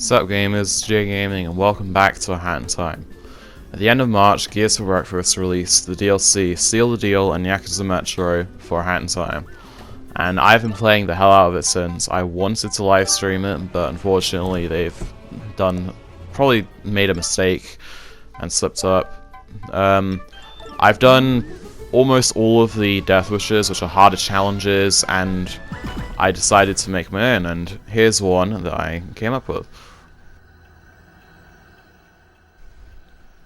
Sup gamers, J Gaming, and welcome back to A Hat in Time. At the end of March, Gears for Breakfast released the DLC Seal the Deal and Yakuza Metro for A Hat in Time. And I've been playing the hell out of it since. I wanted to live stream it, but unfortunately they've probably made a mistake and slipped up. I've done almost all of the Deathwishes, which are harder challenges, and I decided to make my own, and here's one that I came up with.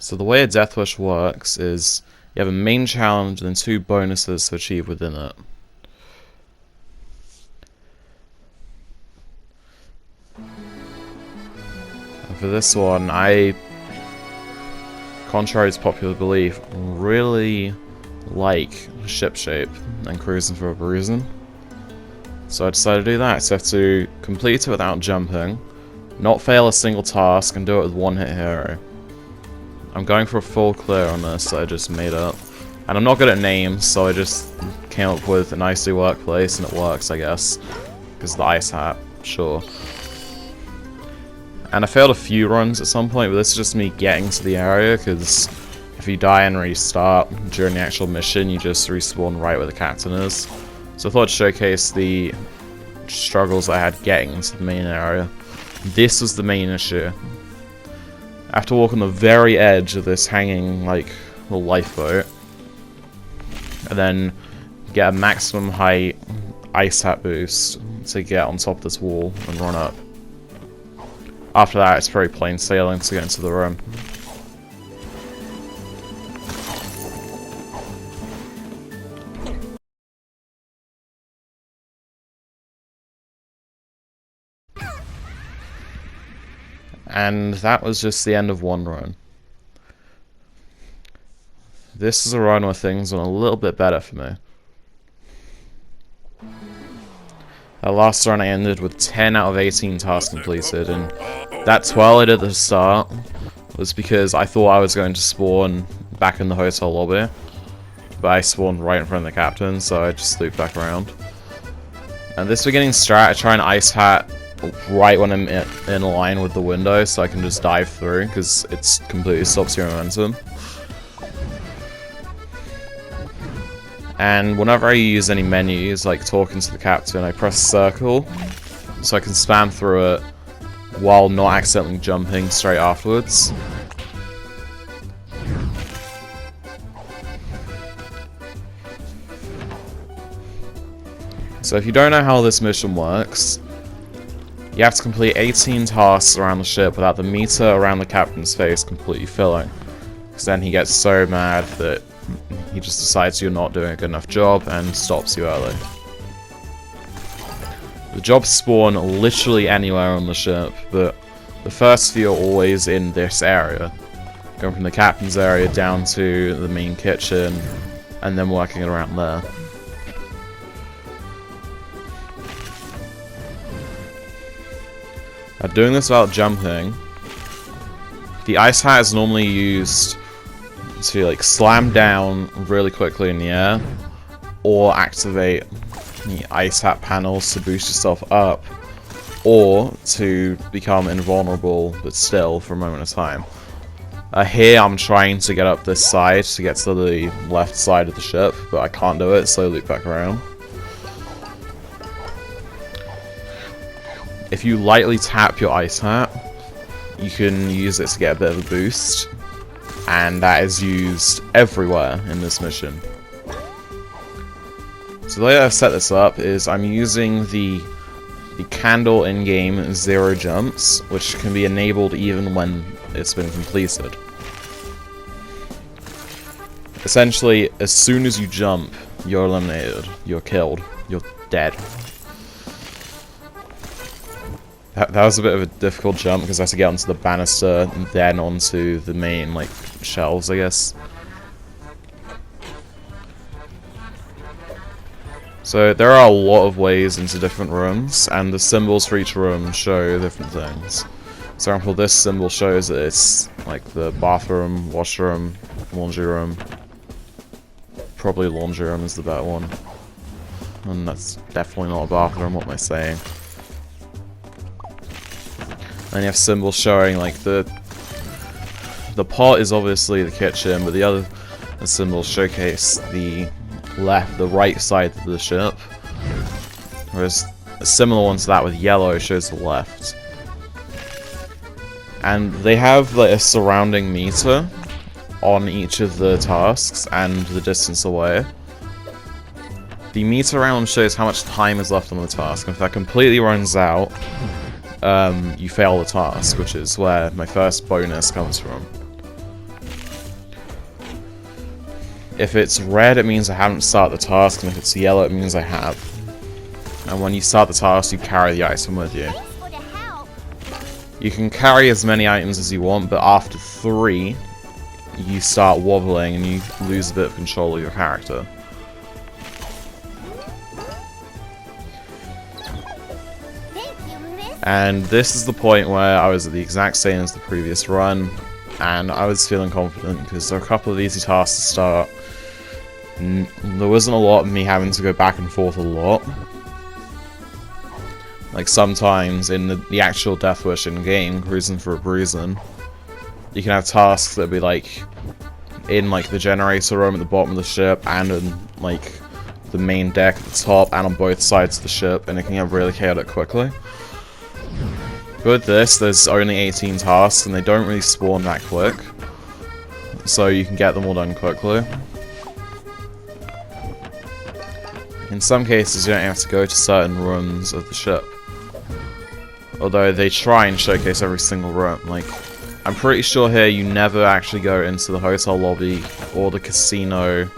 So the way a Deathwish works is you have a main challenge and then two bonuses to achieve within it. And for this one, I, contrary to popular belief, really like ship shape and cruising for a reason. So I decided to do that. So I have to complete it without jumping, not fail a single task, and do it with one hit hero. I'm going for a full clear on this that I just made up. And I'm not good at names, so I just came up with an icy workplace, and it works, I guess. Because the ice hat, sure. And I failed a few runs at some point, but this is just me getting to the area, because if you die and restart during the actual mission, you just respawn right where the captain is. So I thought I'd showcase the struggles I had getting into the main area. This was the main issue. I have to walk on the very edge of this hanging, like, little lifeboat. And then get a maximum height ice hat boost to get on top of this wall and run up. After that, it's very plain sailing to get into the room. And that was just the end of one run. This is a run where things went a little bit better for me. That last run I ended with 10 out of 18 tasks completed, and that 12 I did at the start was because I thought I was going to spawn back in the hotel lobby, but I spawned right in front of the captain, so I just looped back around. And this beginning strat, I try an ice hat right when I'm in line with the window, so I can just dive through, because it completely stops your momentum. And whenever I use any menus, like talking to the captain, I press circle, so I can spam through it while not accidentally jumping straight afterwards. So if you don't know how this mission works, you have to complete 18 tasks around the ship without the meter around the captain's face completely filling. Because then he gets so mad that he just decides you're not doing a good enough job and stops you early. The jobs spawn literally anywhere on the ship, but the first few are always in this area. Going from the captain's area down to the main kitchen, and then working around there. Doing this without jumping, the ice hat is normally used to like slam down really quickly in the air, or activate the ice hat panels to boost yourself up, or to become invulnerable but still for a moment of time. Here I'm trying to get up this side to get to the left side of the ship, but I can't do it, so I loop back around. If you lightly tap your ice hat, you can use it to get a bit of a boost, and that is used everywhere in this mission. So the way I've set this up is I'm using the candle in-game 0 jumps, which can be enabled even when it's been completed. Essentially, as soon as you jump, you're eliminated, you're killed, you're dead. That was a bit of a difficult jump because I had to get onto the banister and then onto the main, like, shelves, I guess. So there are a lot of ways into different rooms, and the symbols for each room show different things. For example, this symbol shows that it's, like, the bathroom, washroom, laundry room. Probably laundry room is the better one. And that's definitely not a bathroom, what am I saying? And you have symbols showing like the pot is obviously the kitchen, but the other symbols showcase the right side of the ship. Whereas a similar one to that with yellow shows the left. And they have like a surrounding meter on each of the tasks and the distance away. The meter around them shows how much time is left on the task, and if that completely runs out, you fail the task, which is where my first bonus comes from. If it's red, it means I haven't started the task, and if it's yellow, it means I have. And when you start the task, you carry the item with you. You can carry as many items as you want, but after 3, you start wobbling and you lose a bit of control of your character. And this is the point where I was at the exact same as the previous run, and I was feeling confident because there are a couple of easy tasks to start. There wasn't a lot of me having to go back and forth a lot. Like sometimes in the actual Deathwish in-game, Cruising for a Bruisin', you can have tasks that be like in like the generator room at the bottom of the ship and in like the main deck at the top and on both sides of the ship, and it can get really chaotic quickly. But with this, there's only 18 tasks and they don't really spawn that quick, so you can get them all done quickly. In some cases you don't have to go to certain rooms of the ship, although they try and showcase every single room. Like, I'm pretty sure here you never actually go into the hotel lobby, or the casino,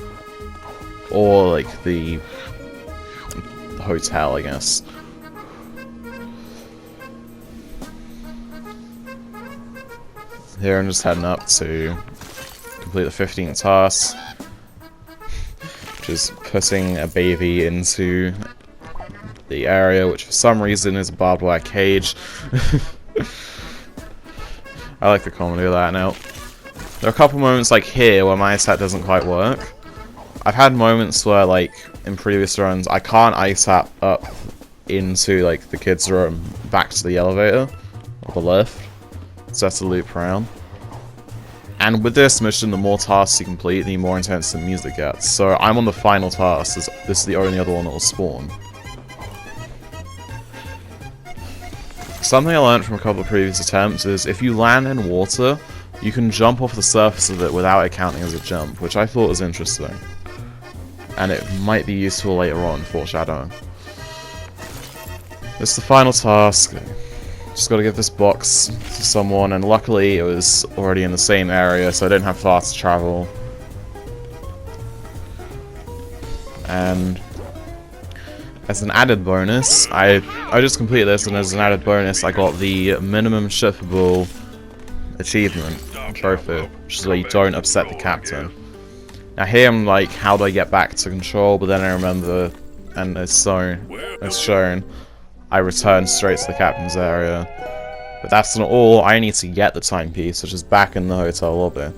or like the hotel, I guess. Here I'm just heading up to complete the 15th task, which is putting a baby into the area, which for some reason is a barbed wire cage. I like the comedy of that now. There are a couple moments like here where my attack doesn't quite work. I've had moments where, like, in previous runs, I can't ice up into, like, the kids' room back to the elevator, or the lift, so I have to loop around. And with this mission, the more tasks you complete, the more intense the music gets. So I'm on the final task, this is the only other one that will spawn. Something I learned from a couple of previous attempts is if you land in water, you can jump off the surface of it without it counting as a jump, which I thought was interesting. And it might be useful later on, foreshadowing. This is the final task. Just gotta give this box to someone, and luckily it was already in the same area, so I didn't have far to travel. And as an added bonus, I just completed this, and as an added bonus, I got the minimum shippable achievement trophy, which is where you don't upset the captain. Now here I'm like, how do I get back to control? But then I remember, and as shown, I return straight to the captain's area. But that's not all, I need to get the timepiece, which is back in the hotel lobby.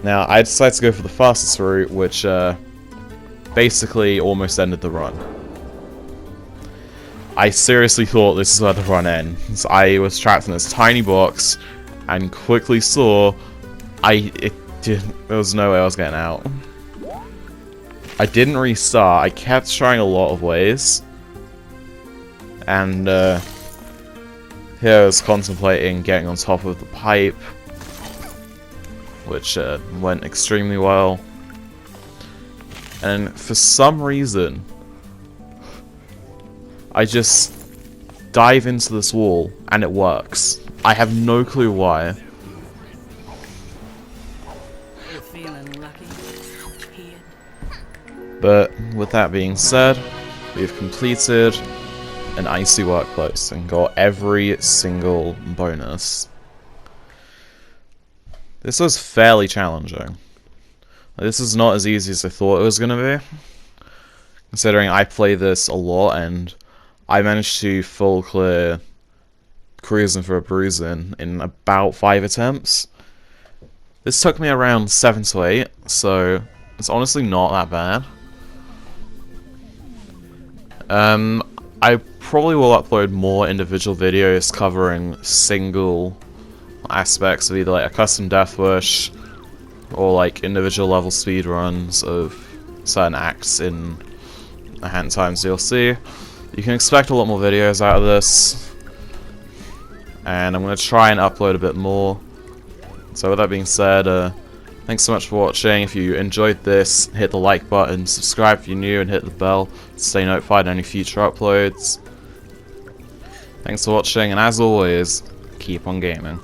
Now, I decided to go for the fastest route, which basically almost ended the run. I seriously thought this is where the run ends. I was trapped in this tiny box, and quickly saw there was no way I was getting out. I didn't restart, I kept trying a lot of ways. And here I was contemplating getting on top of the pipe, which went extremely well. And for some reason, I just dive into this wall and it works. I have no clue why. But with that being said, we've completed an icy workplace and got every single bonus. This was fairly challenging. This is not as easy as I thought it was going to be, considering I play this a lot and I managed to full clear Cruising for a Bruisin' in about 5 attempts. This took me around 7 to 8, so it's honestly not that bad. I probably will upload more individual videos covering single aspects of either like a custom Deathwish or like individual level speedruns of certain acts in a Hand Times DLC. You can expect a lot more videos out of this, and I'm going to try and upload a bit more. So with that being said, thanks so much for watching. If you enjoyed this, hit the like button, subscribe if you're new, and hit the bell to stay notified of any future uploads. Thanks for watching, and as always, keep on gaming.